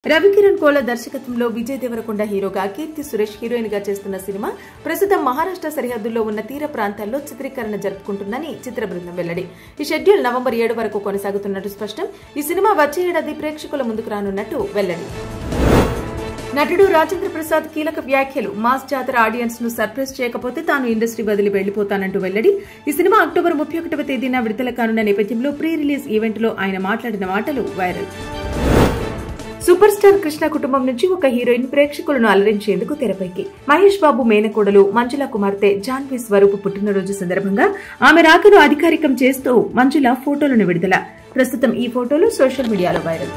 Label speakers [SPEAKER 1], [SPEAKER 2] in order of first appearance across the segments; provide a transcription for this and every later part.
[SPEAKER 1] రవికిరణ్ కోల దర్శకత్వంలో విజయ్ దేవరకొండ హీరోగా కీర్తి సురేష్ హీరోయిన్ గా చేస్తున్న సినిమా ప్రస్తుతం మహారాష్ట్ర సరిహద్దుల్లో ఉన్న తీర ప్రాంతాల్లో చిత్రీకరణ జరుపుకుంటుందని చిత్ర బృందం వెల్లడి. ఈ షెడ్యూల్ నవంబర్ 7 వరకు కొనసాగుతున్నట్టు స్పష్టం. ఈ సినిమా వచ్చే ఏడాది ప్రేక్షకుల ముందుకు రానున్నట్టు వెల్లడి. నటుడు రాజేంద్ర ప్రసాద్ కీలక వ్యాఖ్యలు. మాస్ జాతర ఆడియన్స్ ను సర్ప్రైజ్ చేయకపోతే తాను ఇండస్ట్రీ వదిలి వెళ్లిపోతానంటూ వెల్లడి. ఈ సినిమా అక్టోబర్ 31వ తేదీన విడుదల కానున్న నేపథ్యంలో ప్రీ రిలీజ్ ఈవెంట్ లో ఆయన మాట్లాడిన మాటలు వైరల్. సూపర్ స్టార్ కృష్ణ కుటుంబం నుంచి ఒక హీరోయిన్ ప్రేక్షకులను అలరించేందుకు తెరపైకి. మహేష్ బాబు మేనకోడలు మంజుల కుమార్తె జాన్వీ స్వరూప్ పుట్టినరోజు సందర్భంగా ఆమె రాకను అధికారికం చేస్తూ మంజుల ఫోటోలను విడుదల. ప్రస్తుతం ఈ ఫోటోలు సోషల్ మీడియాలో వైరల్.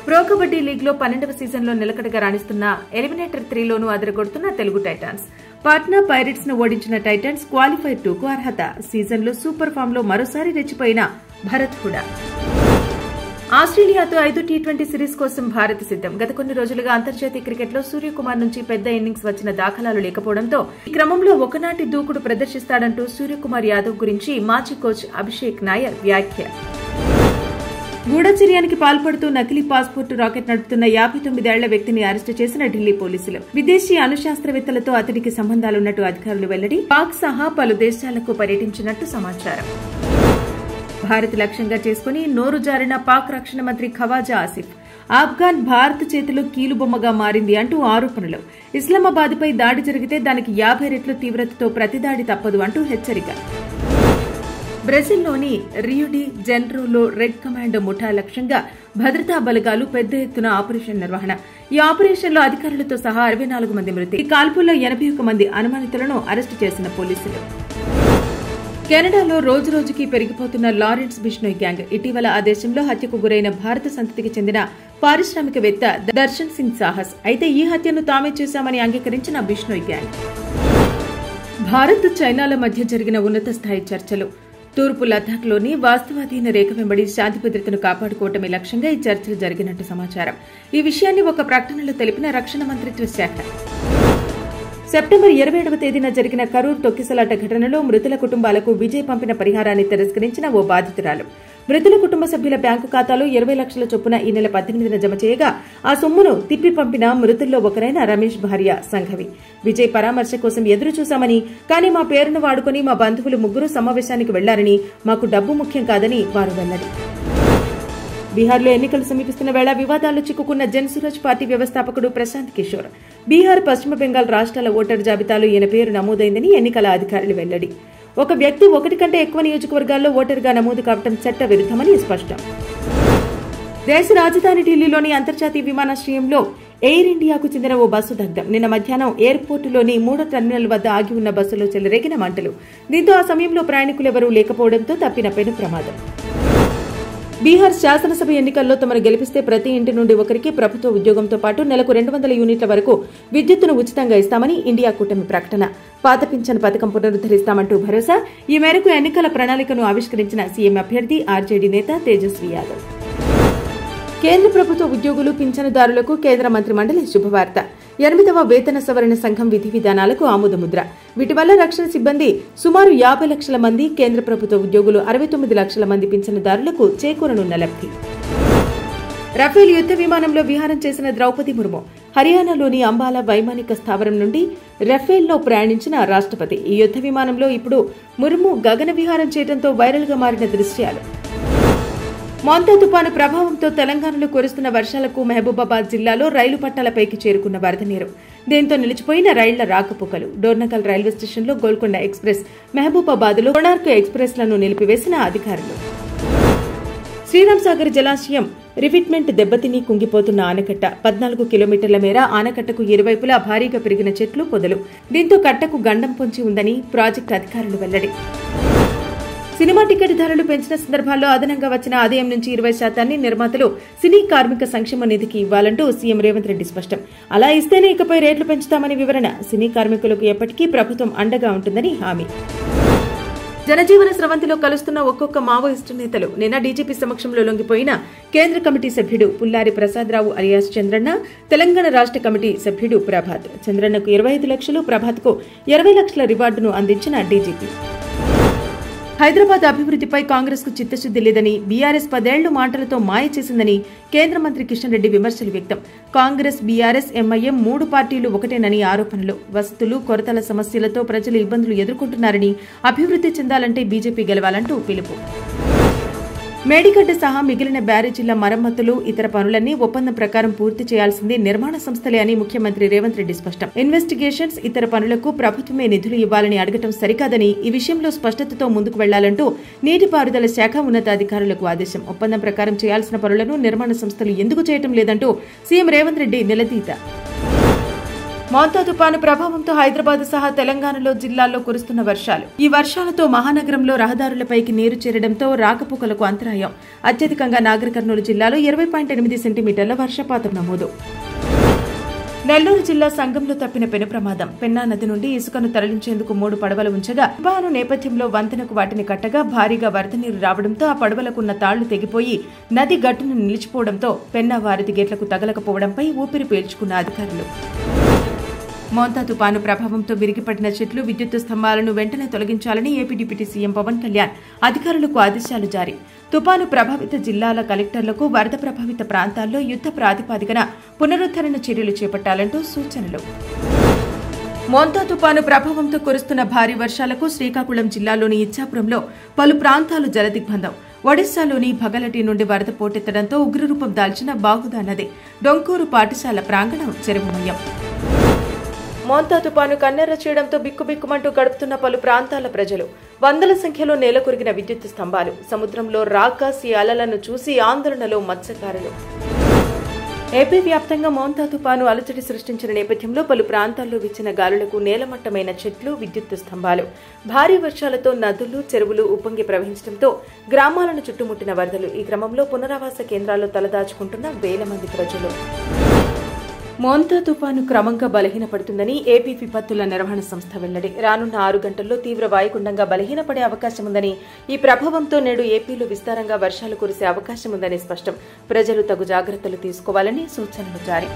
[SPEAKER 1] ప్రో కబడ్డీ లీగ్ లో 12వ సీజన్ లో నిలకడగా రాణిస్తున్న ఎలిమినేటర్ 3లోనూ అదరగొడుతున్న తెలుగు టైటాన్స్. పాట్నా పైరేట్స్ ను ఓడించిన టైటాన్స్ క్వాలిఫైర్ 2కు అర్హత. సీజన్ లో సూపర్ ఫామ్ లో మరోసారి రెచ్చిపోయిన భరత్ హుడా. ఆస్ట్రేలియాతో 5 టీ20 సిరీస్ కోసం భారత్ సిద్దం. గత కొన్ని రోజులుగా అంతర్జాతీయ క్రికెట్లో సూర్యకుమార్ నుంచి పెద్ద ఇన్నింగ్స్ వచ్చిన దాఖలాలు లేకపోవడంతో ఈ క్రమంలో ఒకనాటి దూకుడు ప్రదర్శిస్తాడంటూ సూర్యకుమార్ యాదవ్ గురించి మాజీ కోచ్ అభిషేక్ నాయర్ వ్యాఖ్య. గూఢచర్యానికి పాల్పడుతూ నకిలీ పాస్పోర్టు రాకెట్ నడుపుతున్న 59 ఏళ్ల వ్యక్తిని అరెస్టు చేసిన ఢిల్లీ పోలీసులు. విదేశీ అణుశాస్త్రవేత్తలతో అతడికి సంబంధాలున్నట్టు అధికారులు వెల్లడి. పాక్ సహా పలు దేశాలకు పర్యటించినట్టు సమాచారం. భారత్ లక్ష్యంగా చేసుకుని నోరు జారిన పాక్ రక్షణ మంత్రి ఖవాజా ఆసిఫ్. ఆఫ్ఘాన్ భారత్ చేతిలో కీలుబొమ్మగా మారింది అంటూ ఆరోపణలు. ఇస్లామాబాద్పై దాడి జరిగితే దానికి 50 రెట్లు తీవ్రతతో ప్రతిదాడి తప్పదు అంటూ హెచ్చరిక. బ్రెజిల్లోని రియో డి జెనరోలో రెడ్ కమాండో ముఠా లక్ష్యంగా భద్రతా బలగాలు పెద్ద ఎత్తున ఆపరేషన్ నిర్వహణ. ఈ ఆపరేషన్లో అధికారులతో సహా 64 మంది మృతి. ఈ కాల్పుల్లో 81 మంది అనుమానితులను అరెస్టు చేసిన పోలీసులు. కెనడాలో రోజురోజుకి పెరిగిపోతున్న లారెన్స్ బిష్నోయ్ గ్యాంగ్. ఇటీవల ఆ దేశంలో హత్యకు గురైన భారత సంతతికి చెందిన పారిశ్రామికవేత్త దర్శన్ సింగ్ సాహస్. అయితే ఈ హత్యను తామే చేశామని అంగీకరించిన బిష్నోయ్ గ్యాంగ్. భారత్ చైనాల మధ్య జరిగిన ఉన్నత స్థాయి చర్చలు. తూర్పు లద్దాఖ్లోని వాస్తవాధీన రేఖ వెంబడి శాంతి భద్రతను కాపాడుకోవటమే లక్ష్యంగా ఈ చర్చలు జరిగినట్టు సమాచారం. ఈ విషయాన్ని ఒక ప్రకటనలో తెలిపిన రక్షణ మంత్రిత్వ శాఖ. సెప్టెంబర్ 27వ తేదీన జరిగిన కరూర్ తొక్కిసలాట ఘటనలో మృతుల కుటుంబాలకు విజయ్ పంపిన పరిహారాన్ని తిరస్కరించిన ఓ బాధితురాలు. మృతుల కుటుంబ సభ్యుల బ్యాంకు ఖాతాలో 20 లక్షల చొప్పున ఈ నెల 18న జమ చేయగా ఆ సొమ్మును తిప్పి పంపిన మృతుల్లో ఒకరైన రమేష్ భార్య సంఘవి. విజయ్ పరామర్శ కోసం ఎదురు చూశామని, కానీ మా పేరును వాడుకుని మా బంధువులు 3 సమావేశానికి వెళ్లారని, మాకు డబ్బు ముఖ్యం కాదని వారు వెల్లడి. బీహార్లో ఎన్నికలు సమీపిస్తున్న వేళ వివాదాల్లో చిక్కుకున్న జనసురాజ్ పార్టీ వ్యవస్థాపకుడు ప్రశాంత్ కిషోర్. బీహార్, పశ్చిమ బెంగాల్ రాష్ట్రాల ఓటరు జాబితాలో ఈయన పేరు నమోదైందని ఎన్నికల అధికారులు వెల్లడి. ఒక వ్యక్తి 1 కంటే ఎక్కువ నియోజకవర్గాల్లో ఓటరుగా నమోదు కావడం చట్ట విరుద్దమని స్పష్టం. దేశ రాజధాని ఢిల్లీలోని అంతర్జాతీయ విమానాశ్రయంలో ఎయిర్ ఇండియాకు చెందిన ఓ బస్సు దగ్ధం. నిన్న మధ్యాహ్నం ఎయిర్పోర్టులోని 3వ టెర్మినల్ వద్ద ఆగి ఉన్న బస్సులో చెలరేగిన మంటలు. దీంతో ఆ సమయంలో ప్రయాణికులెవరూ లేకపోవడంతో తప్పిన పెను ప్రమాదం. బీహార్ శాసనసభ ఎన్నికల్లో తమను గెలిపిస్తే ప్రతి ఇంటి నుండి ఒకరికి ప్రభుత్వ ఉద్యోగంతో పాటు నెలకు 200 యూనిట్ల వరకు విద్యుత్తును ఉచితంగా ఇస్తామని ఇండియా కూటమి ప్రకటన. పాత పింఛన్ పథకం పునరుద్దరిస్తామంటూ భరోసా. ఈ మేరకు ఎన్నికల ప్రణాళికను ఆవిష్కరించిన సీఎం అభ్యర్థి ఆర్జేడీ నేత తేజస్వీ యాదవ్. కేంద్ర ప్రభుత్వ ఉద్యోగులు, పింఛనుదారులకు కేంద్ర మంత్రి మండలి శుభవార్త. 8వ వేతన సవరణ సంఘం విధి విధానాలకు ఆమోదముద్ర. వీటి వల్ల రక్షణ సిబ్బంది సుమారు 50 లక్షల మంది, కేంద్ర ప్రభుత్వ ఉద్యోగులు 69 లక్షల మంది పింఛనుదారులకు చేకూరనున్న లబ్ధి. రఫేల్ యుద్ద విమానంలో విహారం చేసిన ద్రౌపది ముర్ము. హర్యానాలోని అంబాలా వైమానిక స్థావరం నుండి రఫేల్లో ప్రయాణించిన రాష్ట్రపతి. ఈ యుద్ద విమానంలో ఇప్పుడు ముర్ము గగన విహారం చేయడంతో వైరల్ గా మారిన దృశ్యాలు. మోంతా తుపాను ప్రభావంతో తెలంగాణలో కురుస్తున్న వర్షాలకు మహబూబాబాద్ జిల్లాలో రైలు పట్టాలపైకి చేరుకున్న వరద నీరు. దీంతో నిలిచిపోయిన రైళ్ల రాకపోకలు. డోర్నకల్ రైల్వే స్టేషన్లో గోల్కొండ ఎక్స్ప్రెస్, మహబూబాబాద్లో కోణార్క్ ఎక్స్ప్రెస్లను నిలిపివేసిన అధికారులు. శ్రీరాంసాగర్ జలాశయం రిఫిట్మెంట్ దెబ్బతిని కుంగిపోతున్న ఆనకట్ట. 14 కిలోమీటర్ల మేర ఆనకట్టకు ఇరువైపులా భారీగా పెరిగిన చెట్లు, పొదలు. దీంతో కట్టకు గండం పొంచి ఉందని ప్రాజెక్టు అధికారులు వెల్లడి. సినిమా టికెట్ ధరలు పెంచిన సందర్భాల్లో అదనంగా వచ్చిన ఆదాయం నుంచి 20% నిర్మాతలు సినీ కార్మిక సంక్షేమ నిధికి ఇవ్వాలంటూ సీఎం రేవంత్ రెడ్డి స్పష్టం. అలా ఇస్తేనే ఇకపై రేట్లు పెంచుతామని వివరణ. సినీ కార్మికులకు ఎప్పటికీ ప్రభుత్వం అండగా ఉంటుందని హామీ. జనజీవన స్రవంతిలో కలుస్తున్న ఒక్కొక్క మావోయిస్టు నేతలు. నిన్న డీజీపీ సమక్షంలో లొంగిపోయిన కేంద్ర కమిటీ సభ్యుడు పుల్లారి ప్రసాదరావు అలియాస్ చంద్రన్న, తెలంగాణ రాష్ట్ర కమిటీ సభ్యుడు ప్రభాత్. చంద్రన్నకు 25 లక్షలు, ప్రభాత్కు 20 లక్షల రివార్డును అందించిన డీజీపీ. హైదరాబాద్ అభివృద్ధిపై కాంగ్రెస్ కు చిత్తశుద్ది లేదని, బీఆర్ఎస్ 10 ఏళ్లు మాటలతో మాయ చేసిందని కేంద్ర మంత్రి కిషన్ రెడ్డి విమర్శలు వ్యక్తం. కాంగ్రెస్, బీఆర్ఎస్, ఎంఐఎం 3 పార్టీలు ఒకటేనని ఆరోపణలు. వసతులు, కొరతల సమస్యలతో ప్రజలు ఇబ్బందులు ఎదుర్కొంటున్నారని, అభివృద్ధి చెందాలంటే బీజేపీ గెలవాలంటూ పిలుపు. మేడిగడ్డ సహా మిగిలిన బ్యారేజీల మరమ్మతులు, ఇతర పనులన్నీ ఒప్పందం ప్రకారం పూర్తి చేయాల్సింది నిర్మాణ సంస్థలే అని ముఖ్యమంత్రి రేవంత్ రెడ్డి స్పష్టం. ఇన్వెస్టిగేషన్స్, ఇతర పనులకు ప్రభుత్వమే నిధులు ఇవ్వాలని అడగటం సరికాదని, ఈ విషయంలో స్పష్టతతో ముందుకు వెళ్లాలంటూ నీటిపారుదల శాఖ ఉన్నతాధికారులకు ఆదేశం. ఒప్పందం ప్రకారం చేయాల్సిన పనులను నిర్మాణ సంస్థలు ఎందుకు చేయటం లేదంటూ సీఎం రేవంత్ రెడ్డి నిలదీత. మోంతా తుపాను ప్రభావంతో హైదరాబాద్ సహా తెలంగాణలో జిల్లాల్లో కురుస్తున్న వర్షాలు. ఈ వర్షాలతో మహానగరంలో రహదారులపైకి నీరు చేరడంతో రాకపోకలకు అంతరాయం. అత్యధికంగా నాగర్ కర్నూలు జిల్లాలో 20.8 సెంటీమీటర్ల వర్షపాతం నమోదు. నెల్లూరు జిల్లా సంగంలో తప్పిన పెను ప్రమాదం. పెన్నా నది నుండి ఇసుకను తరలించేందుకు 3 పడవలు ఉంచగా తుపాను నేపథ్యంలో వంతెనకు వాటిని కట్టగా భారీగా వరద నీరు రావడంతో ఆ పడవలకున్న తాళ్లు తెగిపోయి నది గట్టును నిలిచిపోవడంతో పెన్నా వారధి గేట్లకు తగలకపోవడంపై ఊపిరి పీల్చుకున్న అధికారులు. మోంతా తుపాను ప్రభావంతో విరిగిపడిన చెట్లు, విద్యుత్ స్తంభాలను వెంటనే తొలగించాలని AP deputy CM Pawan Kalyan అధికారులకు ఆదేశాలు జారీ. తుపాను ప్రభావిత జిల్లాల కలెక్టర్లకు వరద ప్రభావిత ప్రాంతాల్లో యుద్ధ ప్రాతిపదికన పునరుద్ధరణ చర్యలు చేపట్టాలంటూ సూచనలు. మోంతా తుపాను ప్రభావంతో కురుస్తున్న భారీ వర్షాలకు శ్రీకాకుళం జిల్లాలోని ఇచ్చాపురంలో పలు ప్రాంతాలు జలదిగ్బంధం. ఒడిశాలోని భగలటి నుండి వరద పోటెత్తడంతో ఉగ్రరూపం దాల్చిన బాగుదా నది. డొంకూరు పాఠశాల ప్రాంగణం చెరువుమయం. మోంతా తుపాను కన్నెర్ర చేయడంతో బిక్కుబిక్కుమంటూ గడుపుతున్న పలు ప్రాంతాల ప్రజలు. వందల సంఖ్యలో నేలకొరిగిన విద్యుత్ స్తంభాలు. సముద్రంలో రాకాసి అలలను చూసి ఆందోళనలో మత్స్యకారులు. ఏపీ వ్యాప్తంగా మోంతా తుపాను అలజడి సృష్టించిన నేపథ్యంలో పలు ప్రాంతాల్లో వీచిన గాలులకు నేలమట్టమైన చెట్లు, విద్యుత్ స్తంభాలు. భారీ వర్షాలతో నదులు, చెరువులు ఉప్పొంగి ప్రవహించడంతో గ్రామాలను చుట్టుముట్టిన వరదలు. ఈ క్రమంలో పునరావాస కేంద్రాల్లో తలదాచుకుంటున్న వేల మంది ప్రజలు. మోంతా తుపాను క్రమంగా బలహీనపడుతుందని ఏపీ విపత్తుల నిర్వహణ సంస్థ వెల్లడి. రానున్న 6 గంటల్లో తీవ్ర వాయుగుండంగా బలహీనపడే అవకాశం ఉందని, ఈ ప్రభావంతో నేడు ఏపీలో విస్తారంగా వర్షాలు కురిసే అవకాశం ఉందని స్పష్టం. ప్రజలు తగు జాగ్రత్తలు తీసుకోవాలని సూచనలు జారీ.